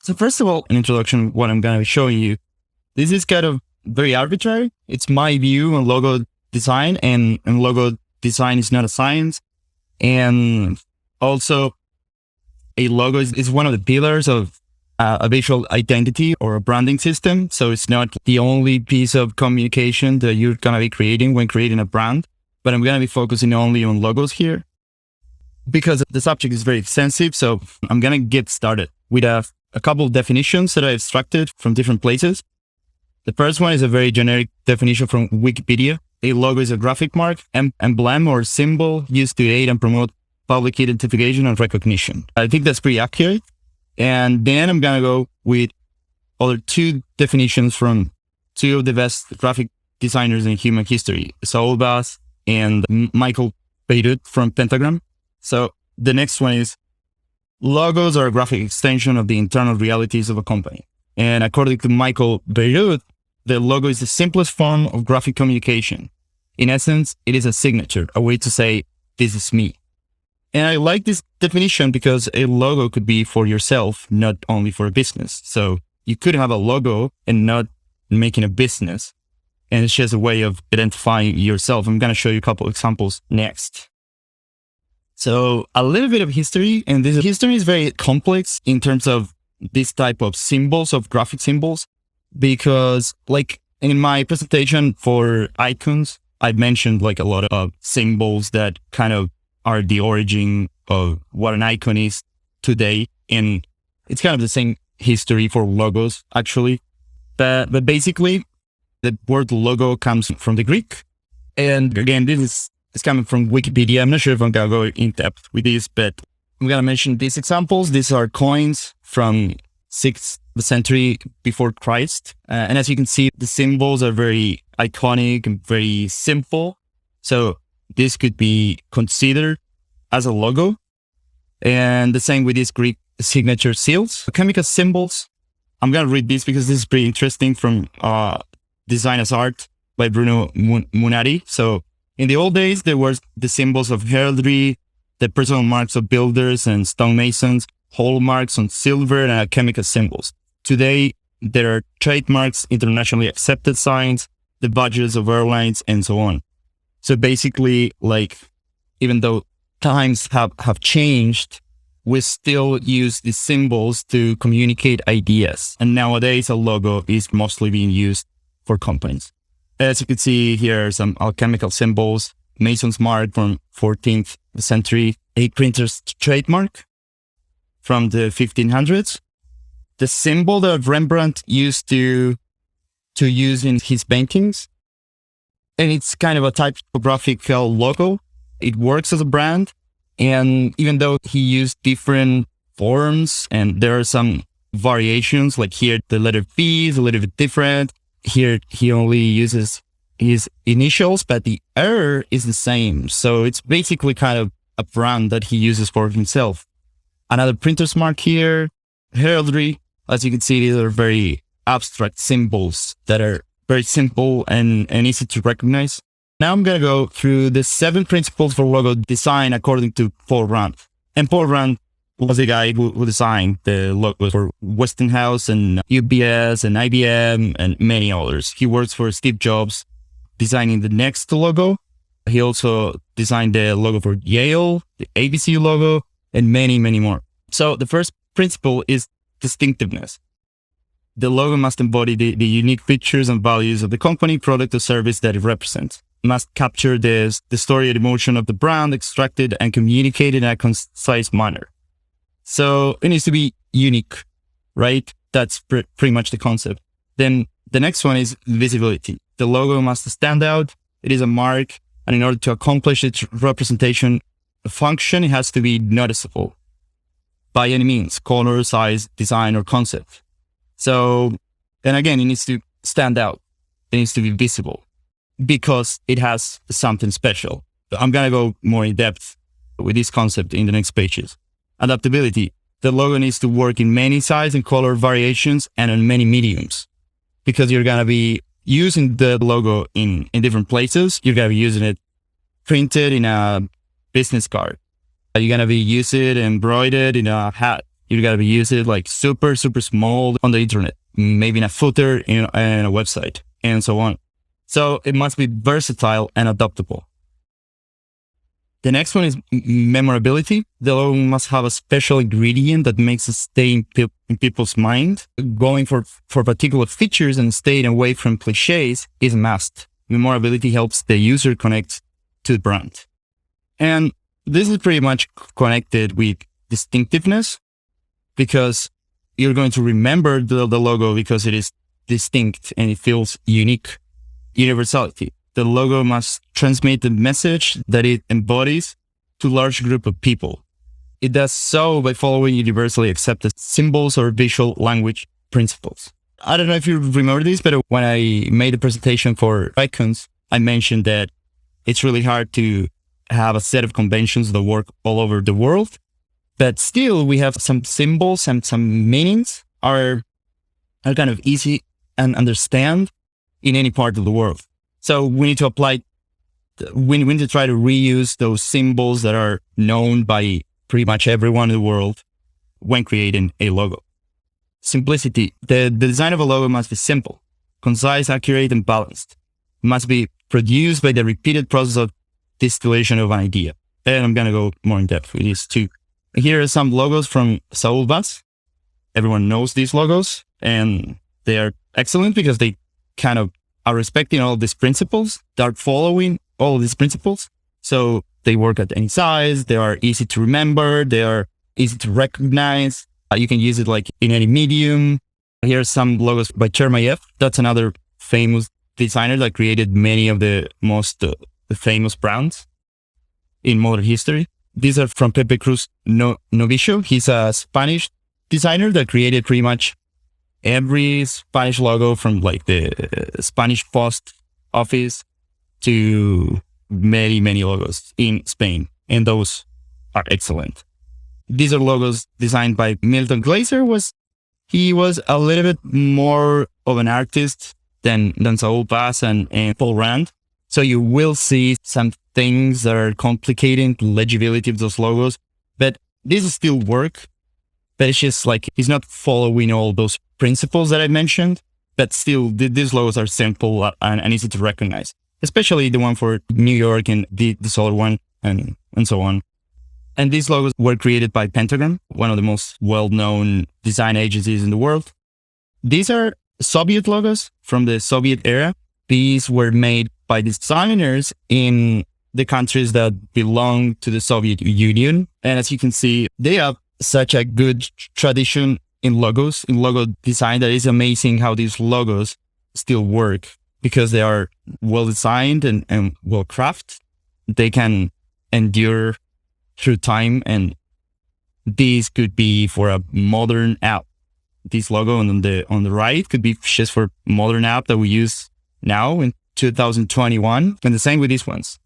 So first of all, an introduction, what I'm going to be showing you. This is kind of very arbitrary. It's my view on logo design, and logo design is not a science. And also a logo is one of the pillars of a visual identity or a branding system. So it's not the only piece of communication that you're going to be creating when creating a brand, but I'm going to be focusing only on logos here because the subject is very extensive. So I'm going to get started with a couple of definitions that I extracted from different places. The first one is a very generic definition from Wikipedia. A logo is a graphic mark, emblem, or symbol used to aid and promote public identification and recognition. I think that's pretty accurate. And then I'm going to go with other two definitions from two of the best graphic designers in human history, Saul Bass and Michael Bierut from Pentagram. So the next one is, logos are a graphic extension of the internal realities of a company. And according to Michael Bierut, the logo is the simplest form of graphic communication. In essence, it is a signature, a way to say, this is me. And I like this definition because a logo could be for yourself, not only for a business. So you could have a logo and not making a business. And it's just a way of identifying yourself. I'm going to show you a couple examples next. So a little bit of history, and this history is very complex in terms of this type of symbols, of graphic symbols, because like in my presentation for icons, I mentioned like a lot of symbols that kind of are the origin of what an icon is today. And it's kind of the same history for logos, actually. But basically, the word logo comes from the Greek. And again, this is coming from Wikipedia. I'm not sure if I'm going to go in depth with this, but I'm going to mention these examples. These are coins from 6th century before Christ. And as you can see, the symbols are very iconic and very simple. So this could be considered as a logo. And the same with these Greek signature seals. Chemical symbols. I'm going to read this because this is pretty interesting from Design as Art by Bruno Munari. So in the old days, there were the symbols of heraldry, the personal marks of builders and stonemasons, hallmarks on silver, and chemical symbols. Today, there are trademarks, internationally accepted signs, the badges of airlines, and so on. So basically, like, even though times have changed, we still use these symbols to communicate ideas. And nowadays, a logo is mostly being used for companies. As you can see here, are some alchemical symbols, Mason's mark from 14th century, a printer's trademark from the 1500s. The symbol that Rembrandt used to use in his paintings. And it's kind of a typographical logo. It works as a brand. And even though he used different forms and there are some variations, like here, the letter B is a little bit different. Here, he only uses his initials, but the R is the same. So it's basically kind of a brand that he uses for himself. Another printer's mark here, heraldry. As you can see, these are very abstract symbols that are very simple and easy to recognize. Now I'm going to go through the 7 principles for logo design according to Paul Rand. And Paul Rand was the guy who designed the logos for Westinghouse and UBS and IBM and many others. He works for Steve Jobs designing the Next logo. He also designed the logo for Yale, the ABC logo, and many, many more. So the first principle is distinctiveness. The logo must embody the unique features and values of the company, product, or service that it represents. It must capture the story and emotion of the brand, extracted and communicated in a concise manner. So it needs to be unique, right? That's pretty much the concept. Then the next one is visibility. The logo must stand out. It is a mark. And in order to accomplish its representation function, it has to be noticeable by any means, color, size, design, or concept. So, and again, it needs to stand out. It needs to be visible because it has something special. I'm going to go more in depth with this concept in the next pages. Adaptability. The logo needs to work in many size and color variations and on many mediums because you're going to be using the logo in different places. You're going to be using it printed in a business card. You're going to be using it embroidered in a hat. You gotta use it like super, super small on the internet, maybe in a footer in a website, and so on. So it must be versatile and adaptable. The next one is memorability. The logo must have a special ingredient that makes it stay in people's mind. Going for particular features and staying away from cliches is a must. Memorability helps the user connect to the brand. And this is pretty much connected with distinctiveness, because you're going to remember the logo because it is distinct and it feels unique. Universality. The logo must transmit the message that it embodies to a large group of people. It does so by following universally accepted symbols or visual language principles. I don't know if you remember this, but when I made a presentation for icons, I mentioned that it's really hard to have a set of conventions that work all over the world, but still we have some symbols and some meanings are kind of easy and understand in any part of the world. So we need to we need to try to reuse those symbols that are known by pretty much everyone in the world when creating a logo. Simplicity. The design of a logo must be simple, concise, accurate, and balanced. It must be produced by the repeated process of distillation of an idea. And I'm going to go more in depth with these two. Here are some logos from Saul Bass. Everyone knows these logos, and they are excellent because they kind of are respecting all of these principles. They're following all of these principles. So they work at any size. They are easy to remember. They are easy to recognize. You can use it like in any medium. Here are some logos by Chermayev. That's another famous designer that created many of the most famous brands in modern history. These are from Pepe Cruz Novicio. He's a Spanish designer that created pretty much every Spanish logo, from like the Spanish post office to many, many logos in Spain. And those are excellent. These are logos designed by Milton Glaser. He was a little bit more of an artist than Saul Bass and Paul Rand. So you will see some things that are complicating the legibility of those logos, but these still work. But it's just like he's not following all those principles that I mentioned, but still these logos are simple and easy to recognize, especially the one for New York and the other one and so on. And these logos were created by Pentagram, one of the most well-known design agencies in the world. These are Soviet logos from the Soviet era. These were made by designers in the countries that belong to the Soviet Union. And as you can see, they have such a good tradition in logos, in logo design, that is amazing how these logos still work because they are well designed and well crafted. They can endure through time, and these could be for a modern app. This logo on the right could be just for modern app that we use now in 2021, and the same with these ones.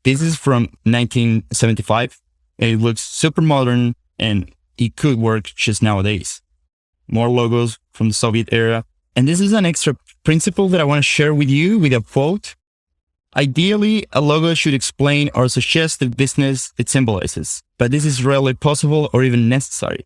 This is from 1975. It looks super modern and it could work just nowadays. More logos from the Soviet era. And this is an extra principle that I want to share with you with a quote. Ideally, a logo should explain or suggest the business it symbolizes, but this is rarely possible or even necessary.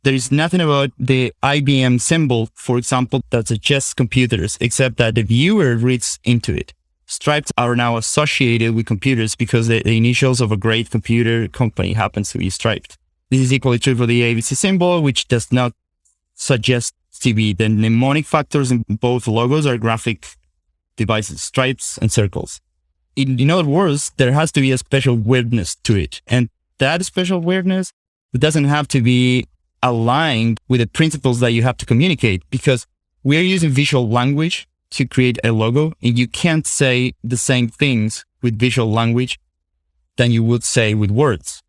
There is nothing about the IBM symbol, for example, that suggests computers, except that the viewer reads into it. Stripes are now associated with computers because the initials of a great computer company happens to be striped. This is equally true for the ABC symbol, which does not suggest TV. The mnemonic factors in both logos are graphic devices, stripes and circles. In other words, there has to be a special weirdness to it. And that special weirdness doesn't have to be aligned with the principles that you have to communicate, because we're using visual language to create a logo, and you can't say the same things with visual language than you would say with words.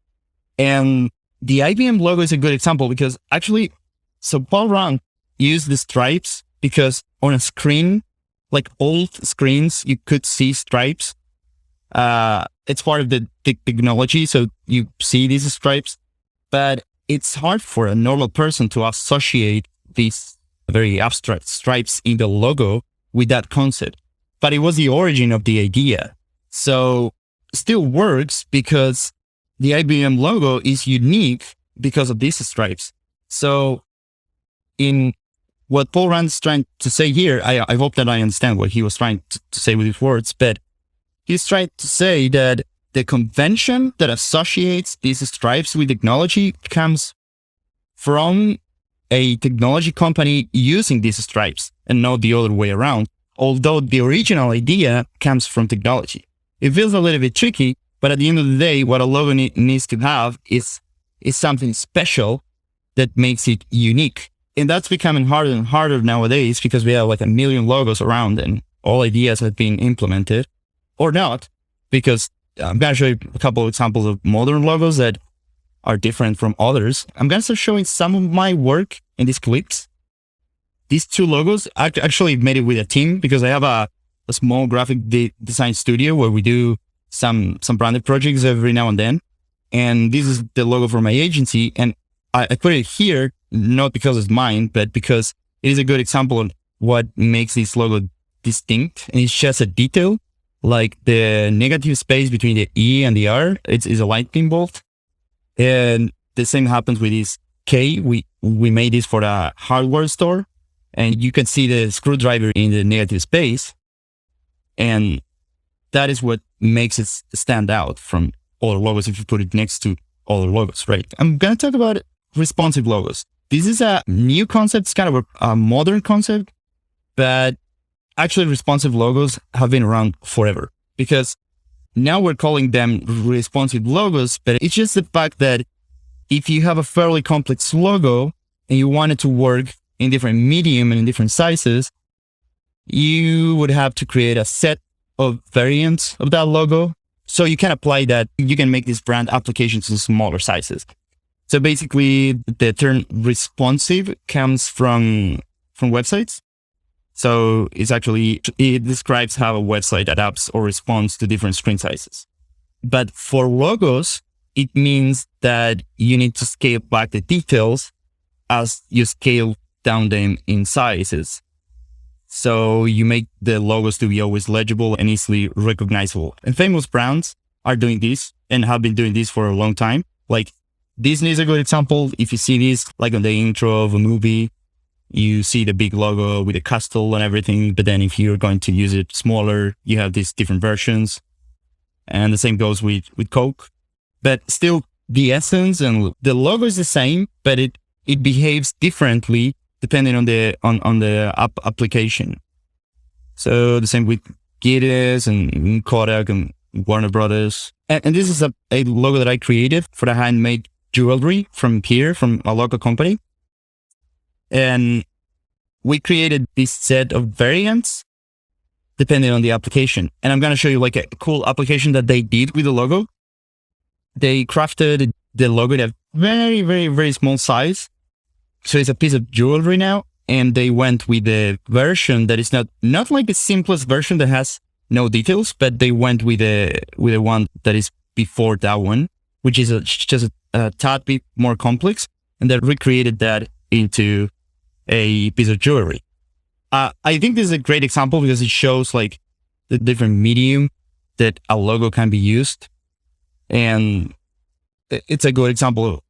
And the IBM logo is a good example because actually, so Paul Rand used the stripes because on a screen, like old screens, you could see stripes. It's part of the technology, so you see these stripes, but it's hard for a normal person to associate these very abstract stripes in the logo with that concept. But it was the origin of the idea. So still works because the IBM logo is unique because of these stripes. So in what Paul Rand's trying to say here, I hope that I understand what he was trying to say with his words, but he's trying to say that the convention that associates these stripes with technology comes from a technology company using these stripes and not the other way around, although the original idea comes from technology. It feels a little bit tricky, but at the end of the day, what a logo needs to have is something special that makes it unique. And that's becoming harder and harder nowadays because we have like a million logos around and all ideas have been implemented or not, because I'm going to show you a couple of examples of modern logos that are different from others. I'm going to start showing some of my work in these clips. These two logos, I actually made it with a team because I have a small graphic design studio where we do some branded projects every now and then. And this is the logo for my agency. And I put it here, not because it's mine, but because it is a good example of what makes this logo distinct. And it's just a detail, like the negative space between the E and the R. It's a lightning bolt. And the same happens with this K. We made this for a hardware store, and you can see the screwdriver in the negative space. And that is what makes it stand out from other logos if you put it next to other logos, right? I'm going to talk about responsive logos. This is a new concept. It's kind of a modern concept, but actually responsive logos have been around forever because now we're calling them responsive logos, but it's just the fact that if you have a fairly complex logo and you want it to work in different medium and in different sizes, you would have to create a set of variants of that logo. So you can apply that. You can make these brand applications in smaller sizes. So basically the term responsive comes from websites. So it describes how a website adapts or responds to different screen sizes. But for logos, it means that you need to scale back the details as you scale down them in sizes. So you make the logos to be always legible and easily recognizable. And famous brands are doing this and have been doing this for a long time. Like Disney is a good example. If you see this, like on the intro of a movie, you see the big logo with the castle and everything. But then if you're going to use it smaller, you have these different versions. And the same goes with Coke. But still, the essence and the logo is the same, but it behaves differently depending on the application. So the same with Guinness and Kodak and Warner Brothers. And this is a logo that I created for the handmade jewelry from a local company. And we created this set of variants depending on the application. And I'm going to show you like a cool application that they did with the logo. They crafted the logo in a very, very, very small size. So it's a piece of jewelry now. And they went with the version that is not like the simplest version that has no details, but they went with the one that is before that one, which is just a tad bit more complex. And they recreated that into a piece of jewelry. I think this is a great example because it shows like the different medium that a logo can be used. And it's a good example of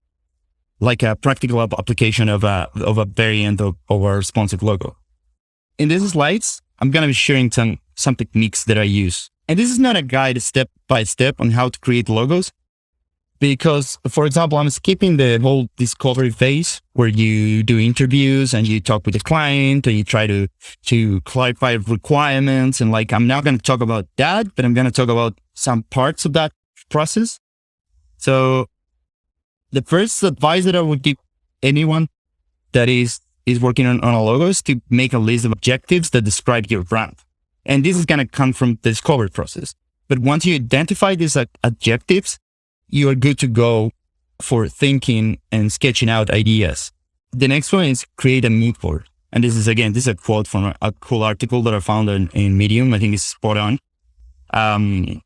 like a practical application of a variant of a responsive logo. In these slides, I'm going to be sharing some techniques that I use. And this is not a guide step by step on how to create logos. Because, for example, I'm skipping the whole discovery phase where you do interviews and you talk with the client and you try to clarify requirements. And like, I'm not going to talk about that, but I'm going to talk about some parts of that process. So the first advice that I would give anyone that is working on a logo is to make a list of objectives that describe your brand. And this is going to come from the discovery process. But once you identify these objectives, you are good to go for thinking and sketching out ideas. The next one is create a mood board. And this is a quote from a cool article that I found in Medium. I think it's spot on.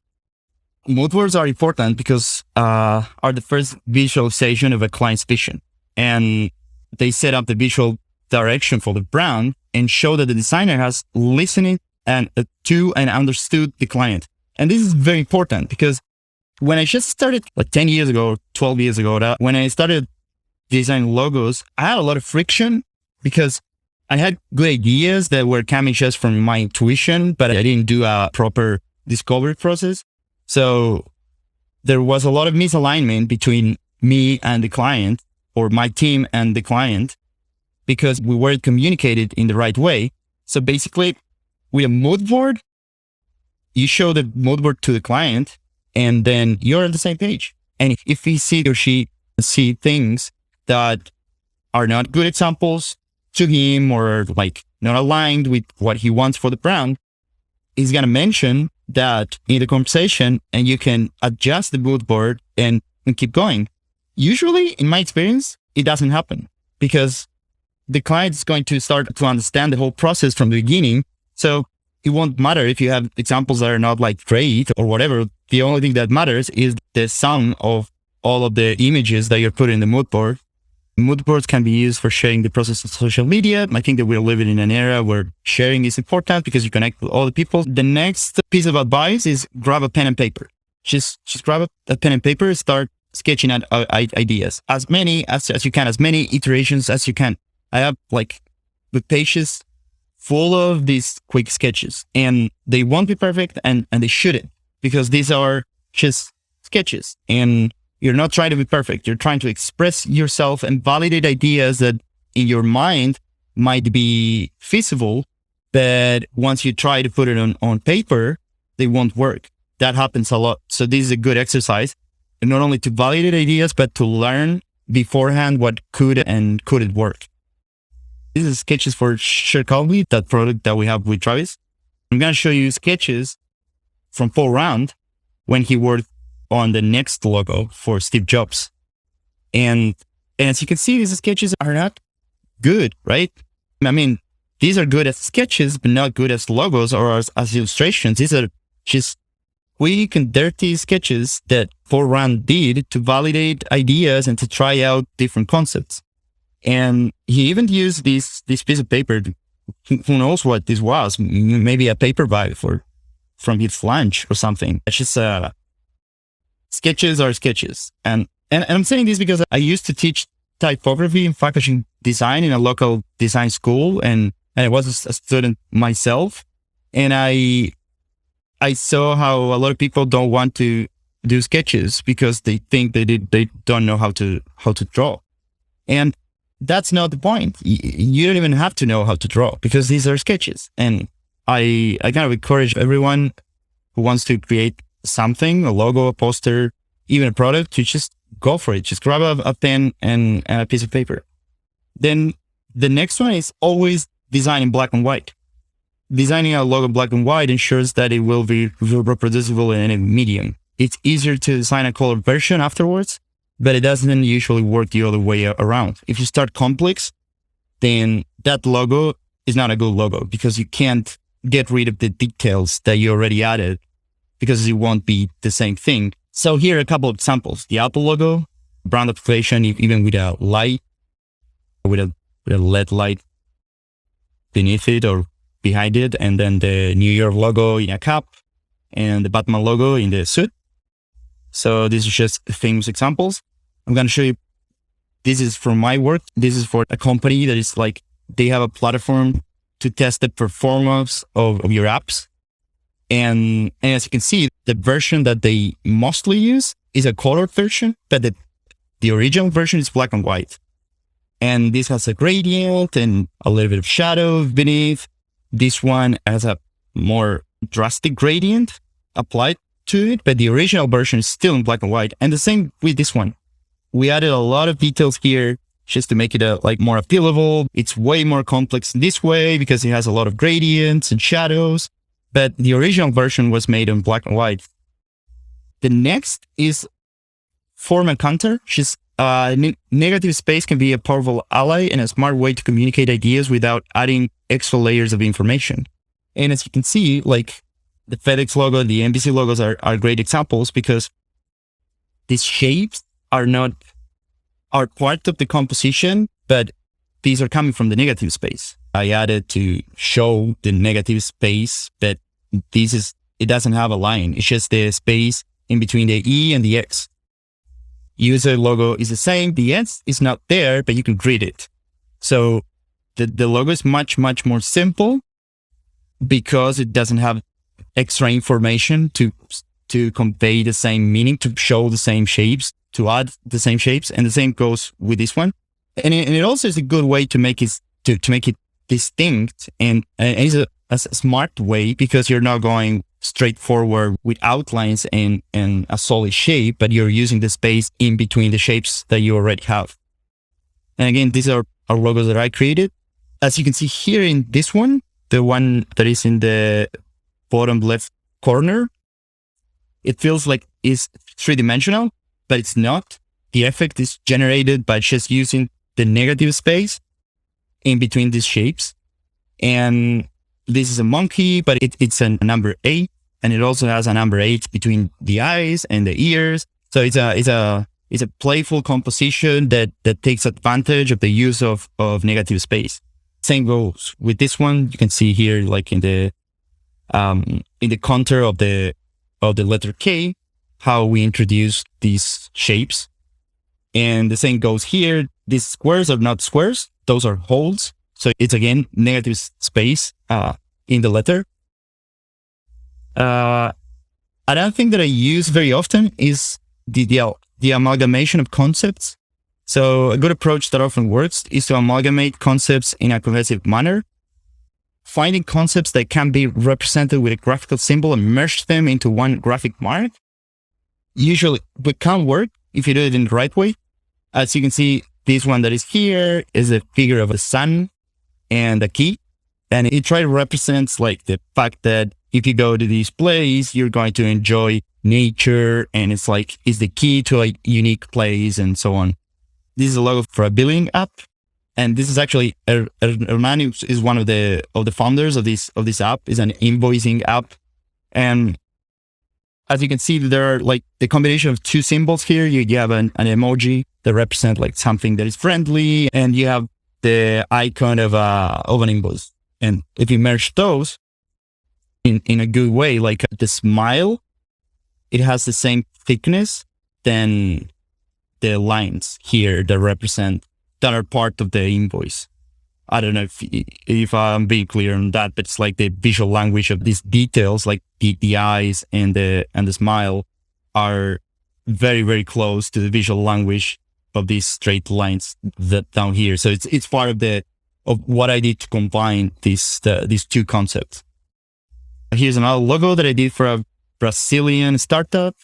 Mood boards are important because are the first visualization of a client's vision. And they set up the visual direction for the brand and show that the designer has listened and to and understood the client. And this is very important because when I just started like 10 years ago, 12 years ago, when I started designing logos, I had a lot of friction because I had good ideas that were coming just from my intuition, but I didn't do a proper discovery process. So there was a lot of misalignment between me and the client, or my team and the client, because we weren't communicated in the right way. So basically, with a mood board, you show the mood board to the client, and then you're on the same page. And if he see or she see things that are not good examples to him, or like not aligned with what he wants for the brand, he's going to mention that in the conversation, and you can adjust the mood board and keep going. Usually, in my experience, it doesn't happen because the client is going to start to understand the whole process from the beginning. So it won't matter if you have examples that are not like great or whatever. The only thing that matters is the sum of all of the images that you're putting in the mood board. Mood boards can be used for sharing the process of social media. I think that we're living in an era where sharing is important because you connect with all the people. The next piece of advice is grab a pen and paper. Just grab a pen and paper, start sketching out ideas. As many as you can, as many iterations as you can. I have like the pages full of these quick sketches, and they won't be perfect, and they shouldn't, because these are just sketches, and you're not trying to be perfect. You're trying to express yourself and validate ideas that in your mind might be feasible, but once you try to put it on paper, they won't work. That happens a lot. So this is a good exercise, and not only to validate ideas, but to learn beforehand what could and couldn't work. This is sketches for Shirkali, that product that we have with Travis. I'm going to show you sketches from Paul Round when he worked on the next logo for Steve Jobs. And as you can see, these sketches are not good, right? I mean, these are good as sketches, but not good as logos or as illustrations. These are just quick and dirty sketches that Paul Round did to validate ideas and to try out different concepts. And he even used this piece of paper. Who knows what this was? Maybe a paper bag from his lunch or something. It's just sketches are sketches. And I'm saying this because I used to teach typography and packaging design in a local design school, and I was a student myself. And I saw how a lot of people don't want to do sketches because they think they don't know how to draw. And that's not the point. You don't even have to know how to draw because these are sketches. And I kind of encourage everyone who wants to create something, a logo, a poster, even a product, to just go for it. Just grab a pen and a piece of paper. Then the next one is always design in black and white. Designing a logo in black and white ensures that it will be reproducible in any medium. It's easier to design a color version afterwards, but it doesn't usually work the other way around. If you start complex, then that logo is not a good logo because you can't get rid of the details that you already added because it won't be the same thing. So here are a couple of examples. The Apple logo, brand application, even with a light, with a LED light beneath it or behind it, and then the New York logo in a cap and the Batman logo in the suit. So these are just famous examples. I'm going to show you, this is from my work. This is for a company that is like, they have a platform to test the performance of your apps. And as you can see, the version that they mostly use is a colored version, but the original version is black and white. And this has a gradient and a little bit of shadow beneath. This one has a more drastic gradient applied to it, but the original version is still in black and white. And the same with this one. We added a lot of details here just to make it more appealable. It's way more complex this way because it has a lot of gradients and shadows, but the original version was made in black and white. The next is form and counter. Negative space can be a powerful ally and a smart way to communicate ideas without adding extra layers of information. And as you can see, like the FedEx logo, the NBC logos are great examples because these shapes are part of the composition, but these are coming from the negative space. I added to show the negative space, but it doesn't have a line. It's just the space in between the E and the X. user logo is the same. The S is not there, but you can read it. So the logo is much, much more simple because it doesn't have extra information to convey the same meaning, to show the same shapes, to add the same shapes. And the same goes with this one. And it also is a good way to make it distinct, and it's a smart way, because you're not going straightforward with outlines and a solid shape, but you're using the space in between the shapes that you already have. And again, these are logos that I created. As you can see here in this one, the one that is in the bottom left corner, it feels like it's three-dimensional, but it's not. The effect is generated by just using the negative space in between these shapes. And this is a monkey, but it's a number 8, and it also has a number 8 between the eyes and the ears. So it's a playful composition that takes advantage of the use of negative space. Same goes with this one. You can see here, like in the contour of the letter K, how we introduce these shapes. And the same goes here. These squares are not squares; those are holes. So it's again negative space in the letter. Another thing that I use very often is the amalgamation of concepts. So a good approach that often works is to amalgamate concepts in a cohesive manner, finding concepts that can be represented with a graphical symbol and merge them into one graphic mark. Usually it can work if you do it in the right way. As you can see, this one that is here is a figure of a sun and a key. And it tries to represent like the fact that if you go to this place, you're going to enjoy nature, and it's the key to a unique place and so on. This is a logo for a billing app. And this is actually Hernani is one of the founders of this app. Is an invoicing app. And as you can see, there are like the combination of two symbols here. You have an emoji that represents like something that is friendly, and you have the icon of an invoice. And if you merge those in a good way, like the smile, it has the same thickness than the lines here that are part of the invoice. I don't know if I'm being clear on that, but it's like the visual language of these details, like the eyes and the smile, are very, very close to the visual language of these straight lines that down here. So it's part of what I did to combine these two concepts. Here's another logo that I did for a Brazilian startup.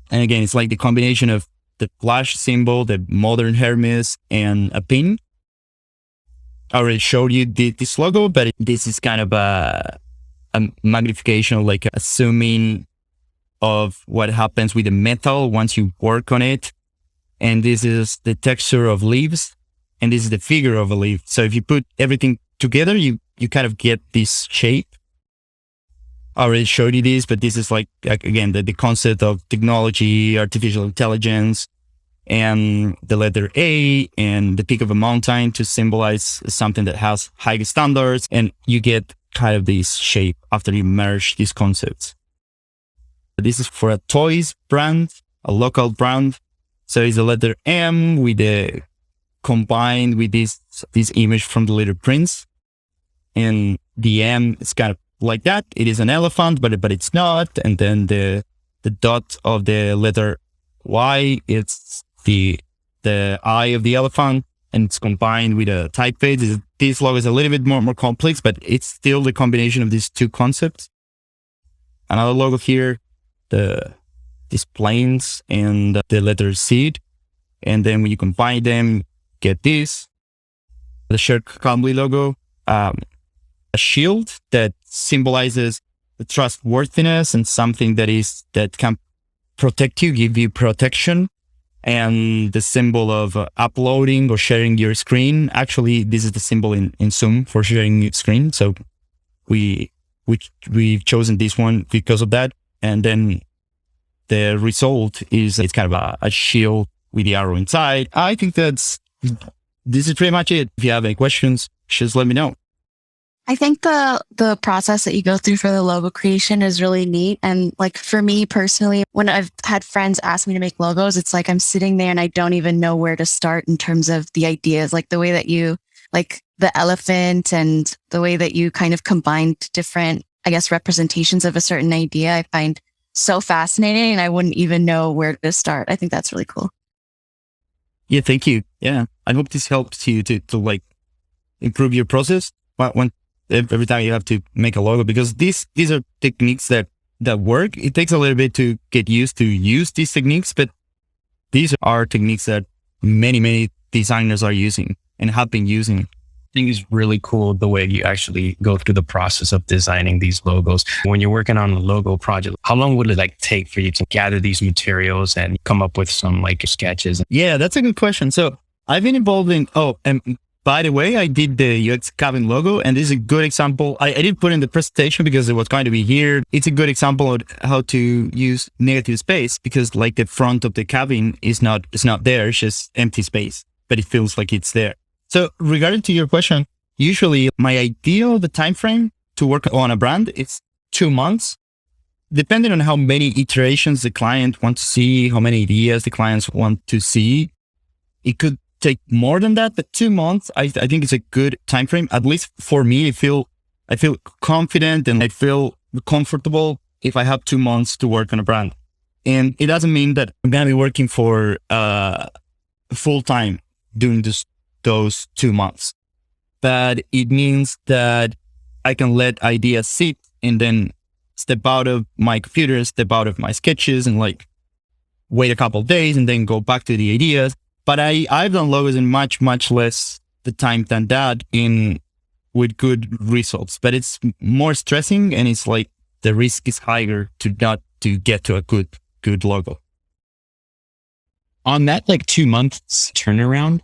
And again, it's like the combination of the flash symbol, the modern Hermes, and a pin. I already showed you this logo, but this is kind of a magnification, like a zoom in of what happens with the metal once you work on it. And this is the texture of leaves, and this is the figure of a leaf. So if you put everything together, you kind of get this shape. I already showed you this, but this is like again, the concept of technology, artificial intelligence, and the letter A and the peak of a mountain to symbolize something that has high standards. And you get kind of this shape after you merge these concepts. This is for a toys brand, a local brand. So it's the letter M with the combined with this image from the Little Prince. And the M is kind of like that. It is an elephant, but it's not. And then the dot of the letter Y, it's the eye of the elephant, and it's combined with a typeface. This logo is a little bit more complex, but it's still the combination of these two concepts. Another logo here, these planes and the letter Z. And then when you combine them, get this. The Shirt Calmly logo, a shield that symbolizes the trustworthiness and something that can protect you, give you protection. And the symbol of uploading or sharing your screen. Actually, this is the symbol in Zoom for sharing your screen. So we've chosen this one because of that. And then the result is it's kind of a shield with the arrow inside. I think this is pretty much it. If you have any questions, just let me know. I think the process that you go through for the logo creation is really neat. And like for me personally, when I've had friends ask me to make logos, it's like I'm sitting there and I don't even know where to start in terms of the ideas, like the way that you like the elephant and the way that you kind of combined different, I guess, representations of a certain idea. I find so fascinating and I wouldn't even know where to start. I think that's really cool. Yeah, thank you. Yeah, I hope this helps you to like improve your process when every time you have to make a logo, because these are techniques that work. It takes a little bit to get used to use these techniques, but these are techniques that many designers are using and have been using. I think it's really cool the way you actually go through the process of designing these logos. When you're working on a logo project, how long would it like take for you to gather these materials and come up with some like sketches? Yeah, that's a good question. So I've been involved in, and by the way, I did the UX cabin logo, and this is a good example. I didn't put in the presentation because it was going to be here. It's a good example of how to use negative space, because like the front of the cabin is not there. It's just empty space, but it feels like it's there. So regarding to your question, usually my the time frame to work on a brand is 2 months, depending on how many iterations the client wants to see, how many ideas the clients want to see. It could take more than that, but 2 months, I think it's a good time frame. At least for me, I feel confident and I feel comfortable if I have 2 months to work on a brand. And it doesn't mean that I'm going to be working for full time during those 2 months, but it means that I can let ideas sit and then step out of my computer, step out of my sketches, and like wait a couple of days and then go back to the ideas. But I've done logos in much less the time than that, with good results. But it's more stressing, and it's like the risk is higher to get to a good logo. On that like 2 months turnaround,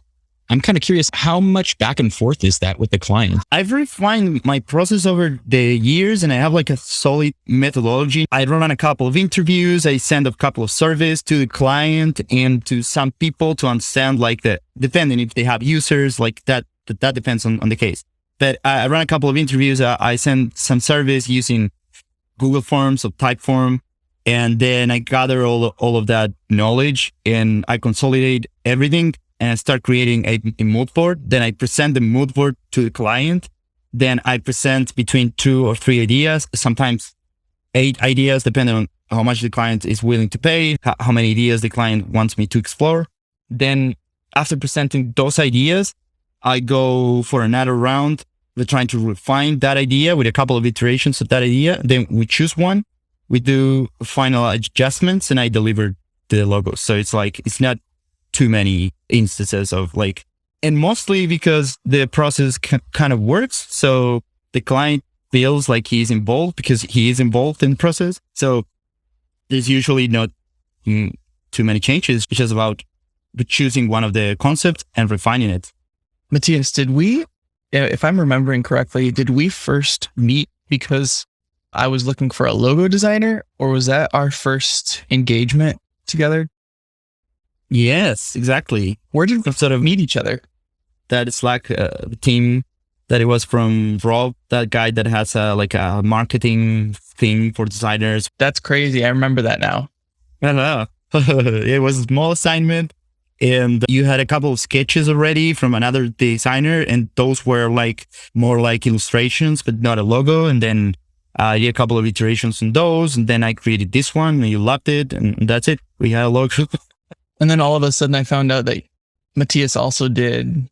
I'm kind of curious, how much back and forth is that with the client? I've refined my process over the years, and I have like a solid methodology. I run a couple of interviews. I send a couple of surveys to the client and to some people to understand like depending if they have users like that depends on the case. But I run a couple of interviews. I send some surveys using Google Forms or Typeform. And then I gather all of that knowledge and I consolidate everything. And I start creating a mood board. Then I present the mood board to the client. Then I present between 2 or 3 ideas, sometimes 8 ideas, depending on how much the client is willing to pay, how many ideas the client wants me to explore. Then after presenting those ideas, I go for another round. We're trying to refine that idea with a couple of iterations of that idea. Then we choose one. We do final adjustments and I deliver the logo. So it's like, it's not too many instances of like, and mostly because the process kind of works. So the client feels like he's involved because he is involved in the process. So there's usually not too many changes. It's just about choosing one of the concepts and refining it. Matias, did we, if I'm remembering correctly, did we first meet because I was looking for a logo designer, or was that our first engagement together? Yes, exactly. Where did we sort of meet each other? That is like the team that it was from Rob, that guy that has like a marketing thing for designers. That's crazy. I remember that now. I know. It was a small assignment and you had a couple of sketches already from another designer, and those were like more like illustrations, but not a logo. And then I did a couple of iterations on those, and then I created this one and you loved it, and that's it. We had a logo. And then all of a sudden I found out that Matias also did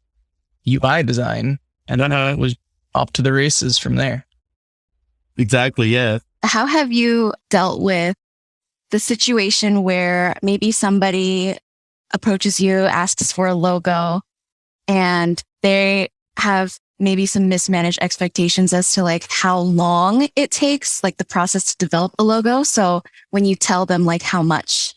UI design, and then it was off to the races from there. Exactly, yeah. How have you dealt with the situation where maybe somebody approaches you, asks for a logo, and they have maybe some mismanaged expectations as to like how long it takes, like the process to develop a logo? So when you tell them like how much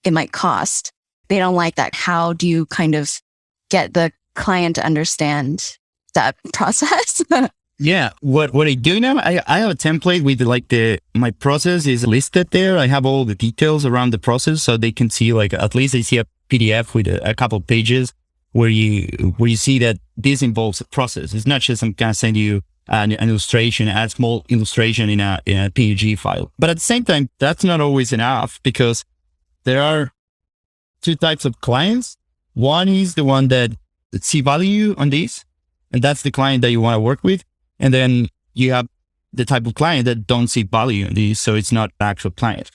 it might cost, they don't like that. How do you kind of get the client to understand that process? Yeah. What I do now, I have a template with like my process is listed there. I have all the details around the process so they can see, like, at least they see a PDF with a couple of pages where you see that this involves a process. It's not just I'm going to send you an illustration, a small illustration in a PNG file. But at the same time, that's not always enough because there are two types of clients. One is the one that see value on this, and that's the client that you want to work with. And then you have the type of client that don't see value in this, so it's not an actual client.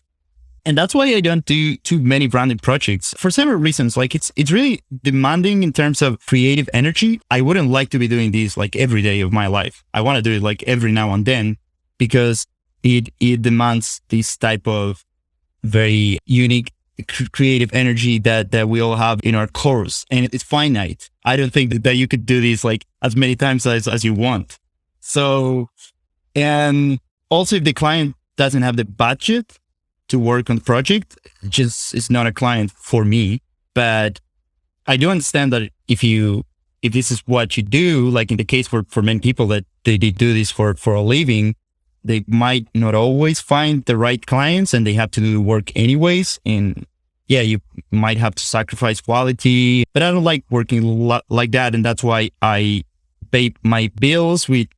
And that's why I don't do too many branded projects for several reasons. Like it's really demanding in terms of creative energy. I wouldn't like to be doing this like every day of my life. I want to do it like every now and then because it demands this type of very unique creative energy that we all have in our cores, and it's finite. I don't think that you could do this like as many times as you want. So, and also if the client doesn't have the budget to work on the project, just it's not a client for me. But I do understand that if this is what you do, like in the case for many people that they do this for a living, they might not always find the right clients and they have to do the work anyways. And yeah, you might have to sacrifice quality, but I don't like working like that. And that's why I pay my bills with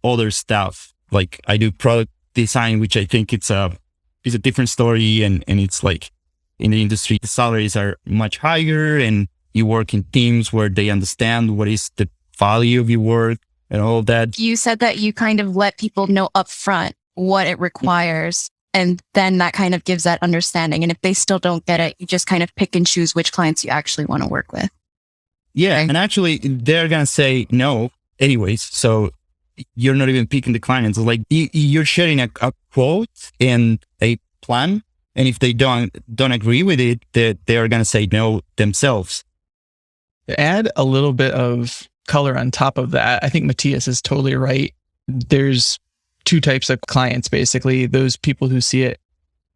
other stuff. Like I do product design, which I think it's a different story. And it's like in the industry, the salaries are much higher and you work in teams where they understand what is the value of your work and all that. You said that you kind of let people know upfront what it requires, and then that kind of gives that understanding. And if they still don't get it, you just kind of pick and choose which clients you actually want to work with. Yeah. Okay. And actually they're going to say no anyways. So you're not even picking the clients. Like you're sharing a quote and a plan. And if they don't agree with it, they are going to say no themselves. To add a little bit of color on top of that, I think Matias is totally right. There's two types of clients, basically. Those people who see it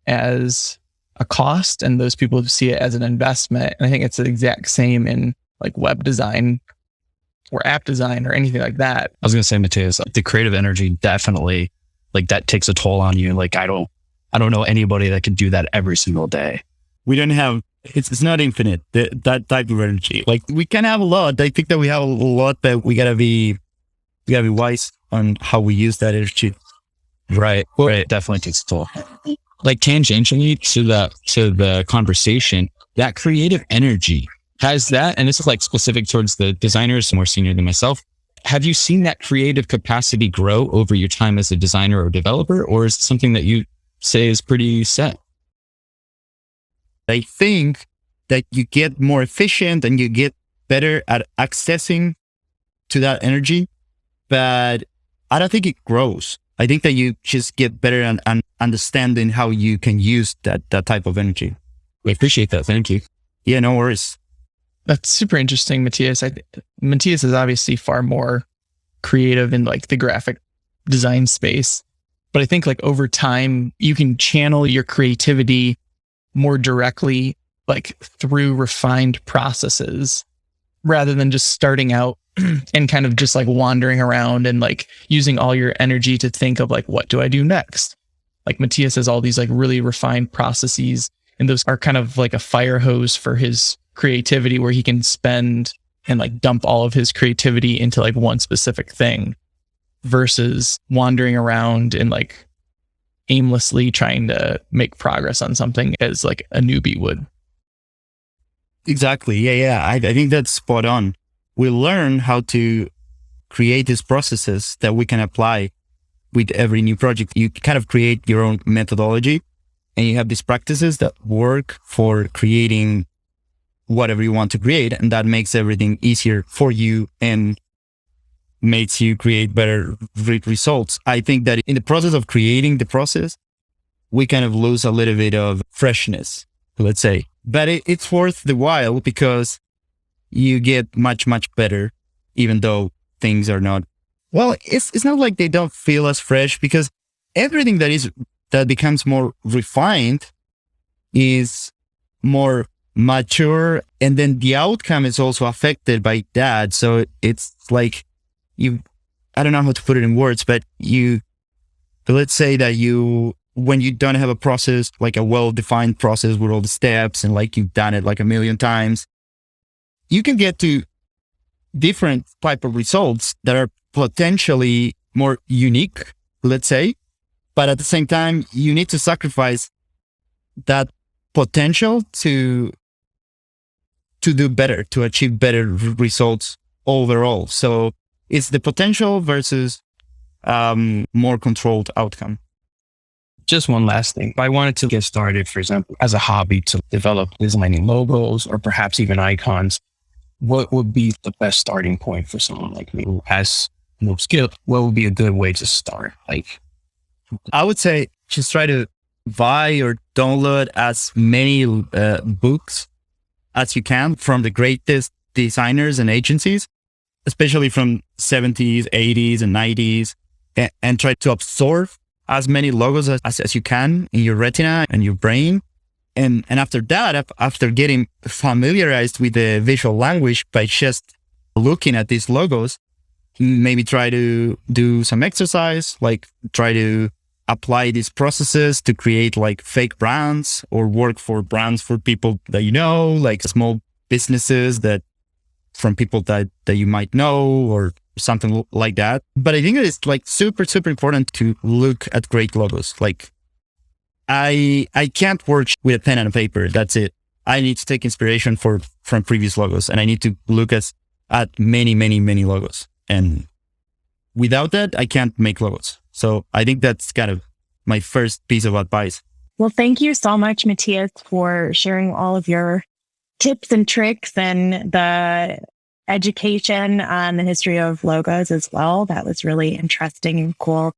as a cost and those people who see it as an investment. And I think it's the exact same in like web design or app design or anything like that. I was going to say, Matias, the creative energy definitely, like that takes a toll on you. Like I don't know anybody that can do that every single day. We don't have, it's not infinite, that type of energy. Like we can have a lot. I think that we have a lot, but we gotta be wise on how we use that energy. Right. Well, it definitely takes a toll. Like tangentially to the conversation, that creative energy has that, and this is like specific towards the designers more senior than myself. Have you seen that creative capacity grow over your time as a designer or developer, or is it something that you say is pretty set? I think that you get more efficient and you get better at accessing to that energy, but I don't think it grows. I think that you just get better at understanding how you can use that type of energy. We appreciate that. Thank you. Yeah, no worries. That's super interesting, Matias. Matias is obviously far more creative in like the graphic design space, but I think like over time you can channel your creativity more directly, like through refined processes, rather than just starting out and kind of just like wandering around and like using all your energy to think of like, what do I do next? Like Matias has all these like really refined processes, and those are kind of like a fire hose for his creativity, where he can spend and like dump all of his creativity into like one specific thing versus wandering around and like aimlessly trying to make progress on something as like a newbie would. Exactly. Yeah. I think that's spot on. We learn how to create these processes that we can apply with every new project. You kind of create your own methodology, and you have these practices that work for creating whatever you want to create. And that makes everything easier for you and makes you create better results. I think that in the process of creating the process, we kind of lose a little bit of freshness, let's say. But it's worth the while because you get much, much better, even though things are not, well, it's not like they don't feel as fresh, because everything that becomes more refined is more mature, and then the outcome is also affected by that. So it's like I don't know how to put it in words, but let's say that when you don't have a process, like a well-defined process with all the steps and like you've done it like a million times, you can get to different type of results that are potentially more unique, let's say. But at the same time, you need to sacrifice that potential to do better, to achieve better results overall. So it's the potential versus more controlled outcome. Just one last thing. If I wanted to get started, for example, as a hobby to develop designing logos or perhaps even icons, what would be the best starting point for someone like me who has no skill? What would be a good way to start? Like, I would say just try to buy or download as many books as you can from the greatest designers and agencies, especially from 70s, 80s, and 90s, and try to absorb as many logos as you can in your retina and your brain. And after that, after getting familiarized with the visual language by just looking at these logos, maybe try to do some exercise, like try to apply these processes to create like fake brands or work for brands for people that you know, like small businesses that from people that you might know or something like that. But I think it's like super, super important to look at great logos. Like I can't work with a pen and a paper. That's it. I need to take inspiration from previous logos, and I need to look at many, many, many logos. And without that, I can't make logos. So I think that's kind of my first piece of advice. Well, thank you so much, Matias, for sharing all of your tips and tricks and the education on the history of logos as well. That was really interesting and cool.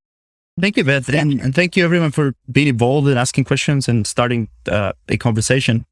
Thank you, Beth. And thank you everyone for being involved and asking questions and starting a conversation.